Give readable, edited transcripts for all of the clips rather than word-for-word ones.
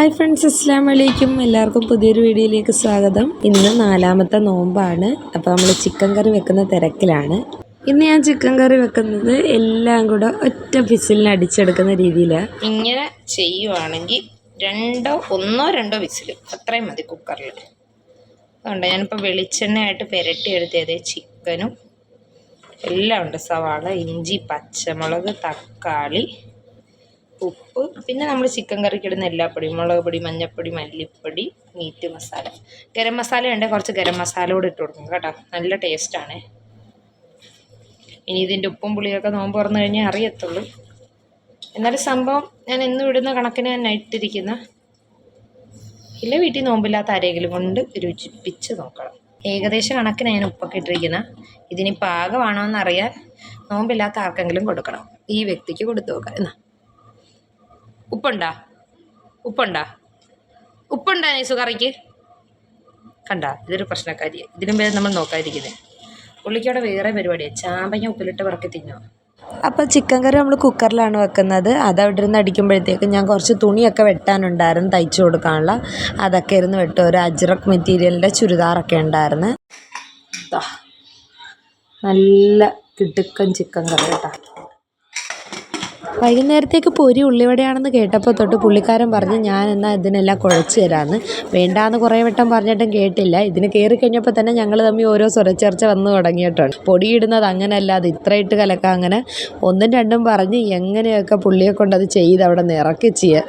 Hi friends, അസ്സലാമു അലൈക്കും. എല്ലാവർക്കും പുതിയൊരു വീഡിയോയിലേക്ക് സ്വാഗതം. ഇന്ന് 4ാമത്തെ നോമ്പാണ്. അപ്പോൾ നമ്മൾ ചിക്കൻ കറി വെക്കുന്ന തിരക്കിലാണ്. ഇന്ന് ഞാൻ ചിക്കൻ കറി വെക്കുന്നത് എല്ലാം കൂടെ ഒറ്റ വിസിലിന് അടിച്ചെടുക്കുന്ന രീതിയിലാണ്. ഇങ്ങനെ ചെയ്യുവാണെങ്കിൽ ഒന്നോ രണ്ടോ വിസിൽ അത്രയും മതി കുക്കറിൽ. അതുകൊണ്ട് ഞാനിപ്പോൾ വെളിച്ചെണ്ണയായിട്ട് പുരട്ടിയെടുത്തത് ചിക്കനും എല്ലാം ഉണ്ട്. സവാള, ഇഞ്ചി, പച്ചമുളക്, തക്കാളി, ഉപ്പ്, പിന്നെ നമ്മൾ ചിക്കൻ കറിക്ക് ഇടുന്ന എല്ലാ പൊടിയും, മുളക് പൊടി, മഞ്ഞൾപ്പൊടി, മല്ലിപ്പൊടി, മീറ്റ് മസാല, ഗരം മസാല ഉണ്ടെങ്കിൽ കുറച്ച് ഗരം മസാല കൂടെ ഇട്ട് കൊടുക്കും കേട്ടോ, നല്ല ടേസ്റ്റാണ്. ഇനി ഇതിൻ്റെ ഉപ്പും പുളിയൊക്കെ നോമ്പ് തുറന്നു കഴിഞ്ഞാൽ അറിയത്തുള്ളൂ. എന്നാലും സംഭവം ഞാൻ എന്നും ഇടുന്ന കണക്കിന് തന്നെ ഇട്ടിരിക്കുന്ന. ഇല്ല, വീട്ടിൽ നോമ്പില്ലാത്ത ആരെങ്കിലും കൊണ്ട് രുചിപ്പിച്ച് നോക്കണം. ഏകദേശം കണക്കിന് ഞാൻ ഉപ്പൊക്കെ ഇട്ടിരിക്കുന്ന. ഇതിനി പാകമാണോ എന്നറിയാൻ നോമ്പില്ലാത്ത ആർക്കെങ്കിലും കൊടുക്കണം. ഈ വ്യക്തിക്ക് കൊടുത്തു നോക്കാം. എന്നാ ഉപ്പുണ്ടാ നൈസു കറിക്ക്? കണ്ട, ഇതൊരു പ്രശ്നക്കാരിയാണ്. ഇതിനും പേര് നമ്മൾ നോക്കാതിരിക്കുന്നത്. പുള്ളിക്കവിടെ വേറെ പരിപാടിയാണ്. ചാമ്പങ്ങ ഉപ്പിലിട്ട് പറക്കി തിന്നോ. അപ്പോൾ ചിക്കൻ കറി നമ്മൾ കുക്കറിലാണ് വെക്കുന്നത്. അതവിടെ ഇരുന്ന് അടിക്കുമ്പോഴത്തേക്കും ഞാൻ കുറച്ച് തുണിയൊക്കെ വെട്ടാനുണ്ടായിരുന്നു, തയ്ച്ചു കൊടുക്കാനുള്ള. അതൊക്കെ ഇരുന്ന് വെട്ടും. ഒരു അജ്രക് മെറ്റീരിയലിൻ്റെ ചുരിദാറൊക്കെ ഉണ്ടായിരുന്നു. നല്ല കിടുക്കൻ ചിക്കൻ കറി കേട്ടോ. വൈകുന്നേരത്തേക്ക് പൊരി ഉള്ളിവടയാണെന്ന് കേട്ടപ്പോൾ തൊട്ട് പുള്ളിക്കാരൻ പറഞ്ഞ് ഞാൻ എന്നാൽ ഇതിനെല്ലാം കുഴച്ച് തരാമെന്ന്. വേണ്ടാന്ന് കുറേ വട്ടം പറഞ്ഞിട്ടും കേട്ടില്ല. ഇതിന് കയറി കഴിഞ്ഞപ്പോൾ തന്നെ ഞങ്ങൾ തമ്മിൽ ഓരോ സ്വരച്ചേർച്ച വന്ന് തുടങ്ങിയിട്ടുണ്ട്. പൊടിയിടുന്നത് അങ്ങനെയല്ല, അത് ഇത്ര ഇട്ട് കലക്കാം, അങ്ങനെ ഒന്നും രണ്ടും പറഞ്ഞ് എങ്ങനെയൊക്കെ പുള്ളിയെ കൊണ്ട് അത് ചെയ്ത് അവിടെ നിന്ന് ഇറക്കി ചെയ്യാൻ.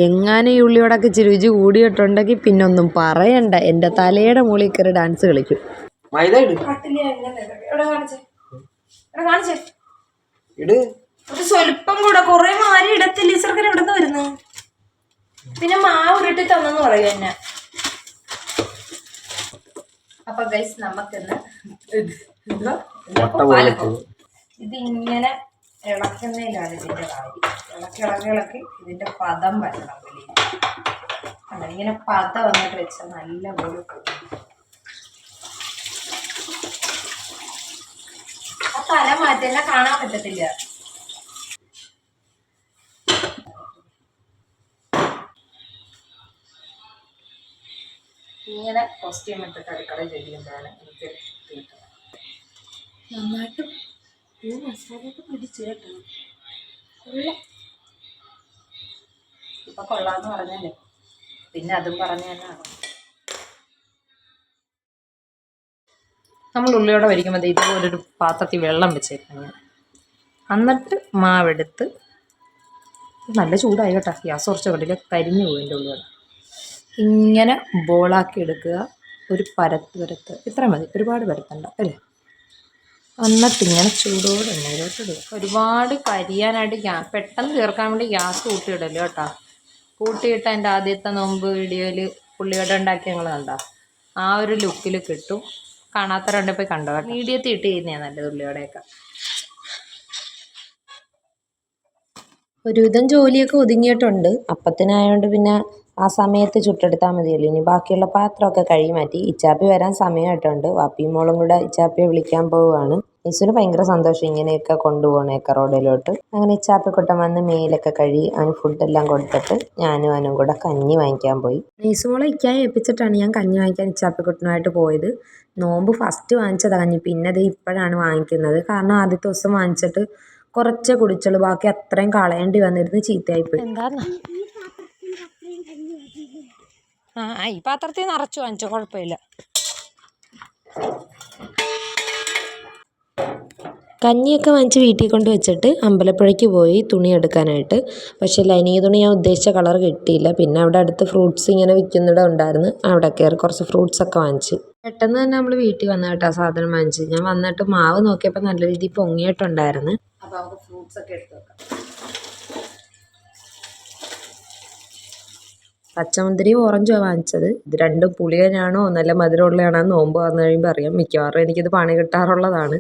എങ്ങാനും ഈ ഉള്ളിയോടൊക്കെ രുചി കൂടിയിട്ടുണ്ടെങ്കിൽ പിന്നൊന്നും പറയണ്ട, എൻ്റെ തലയുടെ മുകളിൽ കയറി ഡാൻസ് കളിക്കും. ഒരു സ്വല്പം കൂടെ, കുറെ മാരി ഇടത്തില്ല. ഈ സർക്കാർ എവിടെ നിന്ന് വരുന്നു? പിന്നെ മാവ് ഉരുട്ടി തന്നെന്ന് പറയും എന്നെ. അപ്പൊ ഗൈസ്, നമുക്കിന്ന് ഇതിങ്ങനെ ഇളക്കുന്നതിലാണ് ഇതിന്റെ കാര്യം. ഇളക്കി ഇതിന്റെ പദം വരണം. വെളിയിൽ ഇങ്ങനെ പദം വന്നിട്ട് വെച്ചാൽ നല്ല പോലെ ആ തല മാറ്റെല്ലാം കാണാൻ പറ്റത്തില്ല. ഇങ്ങനെ കോസ്റ്റ്യൂം ഇട്ടിട്ട് അടുക്കളയിൽ ചെയ്യുമ്പോഴാണ് എനിക്ക് കിട്ടുന്നത്. നന്നായിട്ട് ഈ മസാലയൊക്കെ പിടിച്ചു കേട്ടോ. ഇപ്പൊ കൊള്ളാന്ന് പറഞ്ഞല്ലേ, പിന്നെ അതും പറഞ്ഞു തന്നെയാണ്. നമ്മൾ ഉള്ളിയോടെ വരിക്കുമ്പോൾ ഇതുപോലൊരു പാത്രത്തിൽ വെള്ളം വെച്ചേക്കണം. എന്നിട്ട് മാവെടുത്ത്, നല്ല ചൂടായി കേട്ടോ, ഗ്യാസ് കുറച്ച് കണ്ടില്ല, കരിഞ്ഞു പോകും എൻ്റെ ഉള്ളിയോടെ. ഇങ്ങനെ ബോളാക്കി എടുക്കുക. ഒരു പരത്ത് ഇത്ര മതി, ഒരുപാട് പരത്തണ്ട അല്ലേ. എന്നിട്ടിങ്ങനെ ചൂടോടെ എണ്ണയിലോട്ടിടുക. ഒരുപാട് കരിയാനായിട്ട് പെട്ടെന്ന് ചേർക്കാൻ വേണ്ടി ഗ്യാസ് കൂട്ടിയിടല്ലോ കേട്ടോ. കൂട്ടിയിട്ട് എൻ്റെ ആദ്യത്തെ നോമ്പ് വീഡിയോയിൽ പുള്ളിയോടെ ഉണ്ടാക്കി ഞങ്ങൾ കണ്ടോ, ആ ഒരു ലുക്കിൽ കിട്ടും. കാണാത്തവരുണ്ടെ പോയി കണ്ടോ കേട്ടോ. മീഡിയത്തിൽ ഇട്ട് ചെയ്യുന്നതാണ് നല്ലത് ഉള്ളിയോടെയൊക്കെ. ഒരുവിധം ജോലിയൊക്കെ ഒതുങ്ങിയിട്ടുണ്ട്. അപ്പത്തിനായതുകൊണ്ട് പിന്നെ ആ സമയത്ത് ചുട്ടെടുത്താൽ മതിയല്ലോ. ഇനി ബാക്കിയുള്ള പാത്രമൊക്കെ കഴുകി മാറ്റി. ഇച്ചാപ്പി വരാൻ സമയമായിട്ടുണ്ട്. വാപ്പിയും മോളും കൂടെ ഇച്ചാപ്പിയെ വിളിക്കാൻ പോവുകയാണ്. നെയ്സുവിന് ഭയങ്കര സന്തോഷം ഇങ്ങനെയൊക്കെ കൊണ്ടുപോകണേക്കെ റോഡിലോട്ട്. അങ്ങനെ ഇച്ചാപ്പിക്കുട്ടൻ വന്ന് മേലൊക്കെ കഴുകി അവന് ഫുഡെല്ലാം കൊടുത്തിട്ട് ഞാനും അവനും കൂടെ കഞ്ഞി വാങ്ങിക്കാൻ പോയി. നെയ്സുമോളെ ഇക്കായി ഏൽപ്പിച്ചിട്ടാണ് ഞാൻ കഞ്ഞി വാങ്ങിക്കാൻ ഇച്ചാപ്പിക്കുട്ടനുമായിട്ട് പോയത്. നോമ്പ് ഫസ്റ്റ് വാങ്ങിച്ചതാണ് കഞ്ഞി, പിന്നെ അത് ഇപ്പോഴാണ് വാങ്ങിക്കുന്നത്. കാരണം ആദ്യത്തെ ദിവസം വാങ്ങിച്ചിട്ട് കുറച്ചേ കുടിച്ചുള്ളൂ, ബാക്കി അത്രയും കളയേണ്ടി വന്നിരുന്ന് ചീത്തയായിപ്പോയി. എന്താന്ന് ഈ പാത്രത്തിൽ നിറച്ചു വാങ്ങിച്ചോ, കുഴപ്പമില്ല. കഞ്ഞിയൊക്കെ വാങ്ങിച്ച് വീട്ടിൽ കൊണ്ട് വെച്ചിട്ട് അമ്പലപ്പുഴയ്ക്ക് പോയി തുണി എടുക്കാനായിട്ട്. പക്ഷേ ലൈനിങ് തുണി ഞാൻ ഉദ്ദേശിച്ച കളർ കിട്ടിയില്ല. പിന്നെ അവിടെ അടുത്ത് ഫ്രൂട്ട്സ് ഇങ്ങനെ വിൽക്കുന്നിടം ഉണ്ടായിരുന്നു, അവിടെ കയറി കുറച്ച് ഫ്രൂട്ട്സൊക്കെ വാങ്ങിച്ച്. പെട്ടെന്ന് തന്നെ നമ്മൾ വീട്ടിൽ വന്ന കേട്ടോ സാധനം വാങ്ങിച്ച്. ഞാൻ വന്നിട്ട് മാവ് നോക്കിയപ്പോൾ നല്ല രീതിയിൽ പൊങ്ങിയിട്ടുണ്ടായിരുന്നു. അപ്പോൾ നമുക്ക് ഫ്രൂട്ട്സ് ഒക്കെ എടുത്ത് വെക്കാം. പച്ചമുന്തിരിയും ഓറഞ്ചുമാണ് വാങ്ങിച്ചത്. ഇത് രണ്ടും പുളിയനാണോ നല്ല മധുരമുള്ളതാണോ നോമ്പ് വന്നു കഴിയുമ്പോൾ അറിയാം. മിക്കവാറും എനിക്കിത് പണി കിട്ടാറുള്ളതാണ്.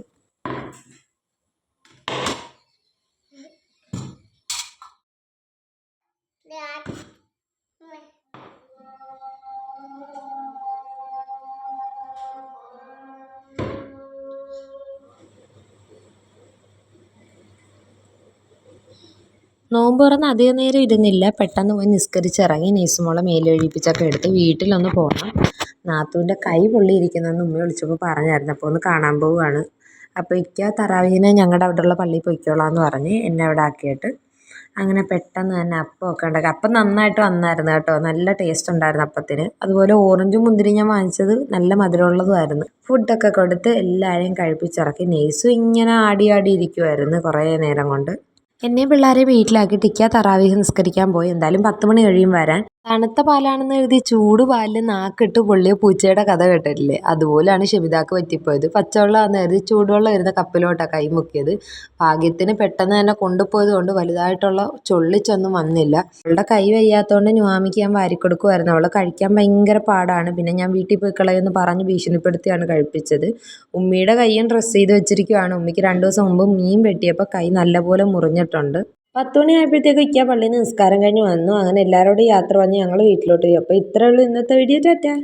നോമ്പ് തുറന്ന് അധികം നേരം ഇരുന്നില്ല. പെട്ടെന്ന് പോയി നിസ്കരിച്ചിറങ്ങി. നെയ്സുമോളെ മേല് കഴുകിപ്പിച്ചൊക്കെ എടുത്ത് വീട്ടിലൊന്ന് പോകണം. നാത്തൂൻ്റെ കൈ പൊള്ളിയിരിക്കുന്നതെന്ന് ഉമ്മ വിളിച്ചപ്പോൾ പറഞ്ഞായിരുന്നു. അപ്പോൾ ഒന്ന് കാണാൻ പോവുകയാണ്. അപ്പോൾ ഇക്ക തറാവീഹിന് ഞങ്ങളുടെ അവിടെയുള്ള പള്ളിയിൽ പൊയ്ക്കോളാം എന്ന് പറഞ്ഞ് എന്നെ അവിടെ ആക്കിയിട്ട് അങ്ങനെ പെട്ടെന്ന് തന്നെ അപ്പമൊക്കെ ഉണ്ടാക്കി. അപ്പം നന്നായിട്ട് വന്നായിരുന്നു കേട്ടോ. നല്ല ടേസ്റ്റ് ഉണ്ടായിരുന്നു അപ്പത്തിന്. അതുപോലെ ഓറഞ്ചും മുന്തിരിയും ഞാൻ വാങ്ങിച്ചത് നല്ല മധുരമുള്ളതുമായിരുന്നു. ഫുഡൊക്കെ കൊടുത്ത് എല്ലാവരെയും കഴിപ്പിച്ചിറക്കി. നെയ്സും ഇങ്ങനെ ആടി ആടി ഇരിക്കുമായിരുന്നു കുറേ നേരം കൊണ്ട്. എന്നെയും പിള്ളേരെ വീട്ടിലാക്കിയിട്ട് ഇക്ക തറാവീഹ് നിസ്കരിക്കാൻ പോയി. എന്തായാലും 10 മണി കഴിയും വരാൻ. തണുത്ത പാലാണെന്ന് കരുതി ചൂട് പാലിൽ നാക്കിട്ട് പൊള്ളിയ പൂച്ചയുടെ കഥ കേട്ടിട്ടില്ലേ? അതുപോലെയാണ് ഷെബിതാക്ക് പറ്റിപ്പോയത്. പച്ചവെള്ളമാണെന്ന് കരുതി ചൂടുവെള്ളം ഇരുന്ന കപ്പിലോട്ടാണ് കൈ മുക്കിയത്. ഭാഗ്യത്തിന് പെട്ടെന്ന് തന്നെ കൊണ്ടുപോയത് കൊണ്ട് വലുതായിട്ടുള്ള ചൊള്ളിച്ചൊന്നും വന്നില്ല. അവളുടെ കൈ വയ്യാത്തതുകൊണ്ട് നുവാമിക്ക് ഞാൻ വാരിക്കൊടുക്കുമായിരുന്നു. അവൾ കഴിക്കാൻ ഭയങ്കര പാടാണ്. പിന്നെ ഞാൻ വീട്ടിൽ പോയി കളയുമെന്ന് പറഞ്ഞ് ഭീഷണിപ്പെടുത്തിയാണ് കഴിപ്പിച്ചത്. ഉമ്മിയുടെ കൈയും ഡ്രസ്സ് ചെയ്ത് വെച്ചിരിക്കുകയാണ്. ഉമ്മിക്ക് 2 ദിവസം മുമ്പ് മീൻ വെട്ടിയപ്പോൾ കൈ നല്ലപോലെ മുറിഞ്ഞിട്ടുണ്ട്. 10 മണി ആയപ്പോഴത്തേക്കും ഇക്ക പള്ളിയിൽ നിന്ന് നിസ്കാരം കഴിഞ്ഞ് വന്നു. അങ്ങനെ എല്ലാവരോടും യാത്ര പറഞ്ഞ് ഞങ്ങൾ വീട്ടിലോട്ട് പോയി. അപ്പോൾ ഇത്രയേ ഉള്ളൂ ഇന്നത്തെ വീഡിയോ. ടാറ്റാ.